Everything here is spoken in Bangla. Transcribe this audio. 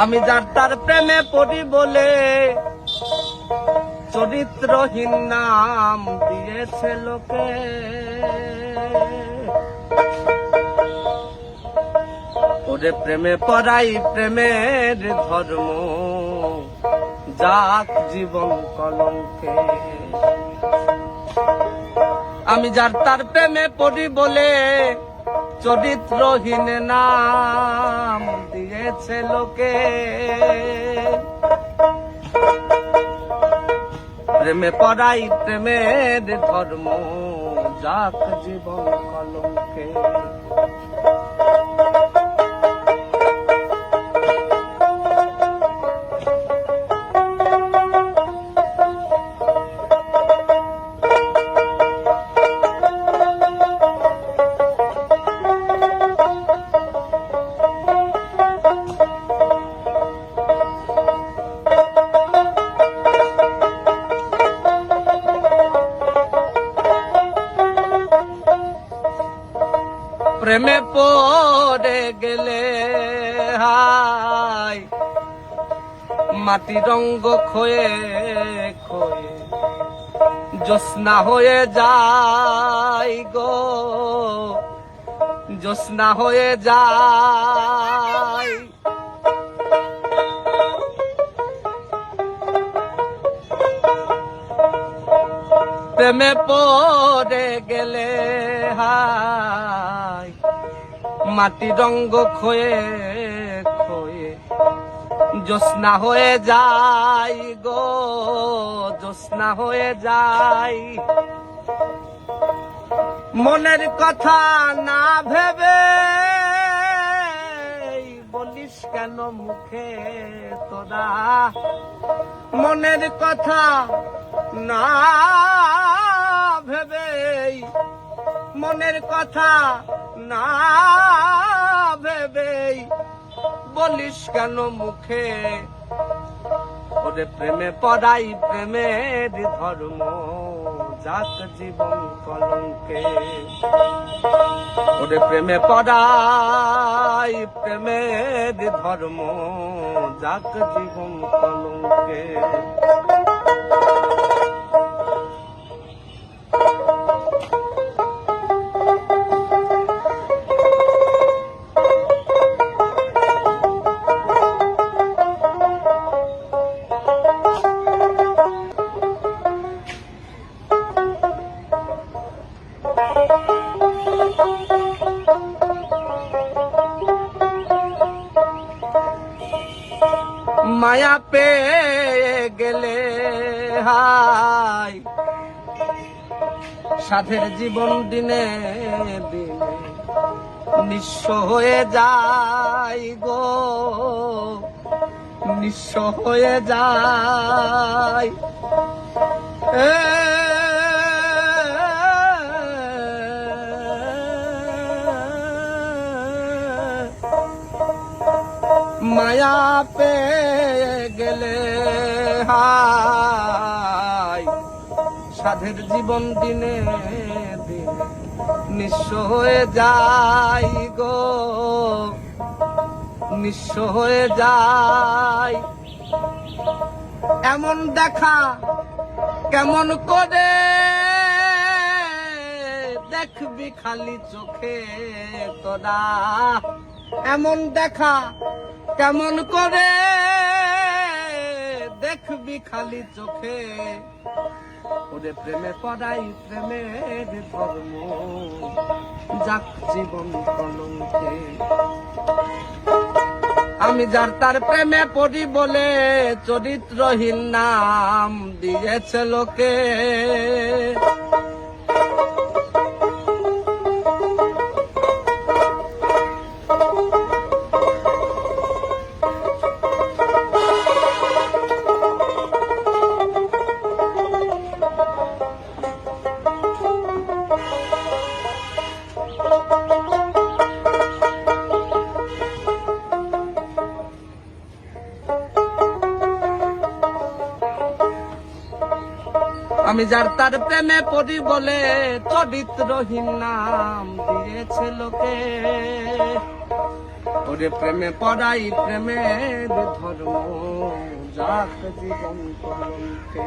আমি যার তার প্রেমে পড়ি বলে চরিত্রহীন নাম দিয়েছে লোকে। ওরে প্রেমে পড়াই প্রেমের ধর্ম, যাক জীবন কলঙ্কে। আমি যার তার প্রেমে পড়ি বলে চরিত্রহীন নাম দিয়েছে লোকে। প্রেমে পড়াই প্রেমের ধর্ম, যাক জীবন কলঙ্কে। প্রেমে পড়ে গেলে হাই মাটি রঙ্গ খয়ে খয়ে জ্যোৎস্না হয়ে যায় গো, জ্যোৎস্না হয়ে যায়। প্রেমে পড়ে গেলে হাই মাটি রঙ্গ খয়ে খয়ে জ্যোৎস্না হয়ে যায় গো, জ্যোৎস্না হয়ে যায়। মনের কথা না ভেবে বলিস কেন মুখে তোরা, মনের কথা না ভেবে মনের কথা না ভেবে বলিস কেন মুখে। ওরে প্রেমে পড়াই প্রেমের ধর্ম, যাক জীবন কলঙ্কে। ওরে প্রেমে পড়াই প্রেমের ধর্ম, যাক জীবন কলঙ্কে। মায়া পেয়ে গেলে হাই সাধের জীবন দিনে দিনে নিঃস্ব হয়ে যায় গো, নিঃস্ব হয়ে যায়। মায়া পেয়ে গেলে হাই সাধের জীবন দিনে দিনে নিঃস্ব হয়ে যায় গো, নিঃস্ব হয়ে যায়। এমন দেখা কেমন করে দেখবি খালি চোখে তোরা, এমন দেখা কেমন করে দেখবি খালি চোখে। ওরে প্রেমে পড়াই প্রেমের ধর্ম, যাক জীবন কলঙ্কে। আমি যার তার প্রেমে পড়ি বলে চরিত্রহীন নাম দিয়েছে লোকে। আমি যার তার প্রেমে পড়ি বলে চরিত্রহীন নাম দিয়েছে লোকে। ওরে প্রেমে পড়াই প্রেমের ধর্ম যাক জীবন কলঙ্কে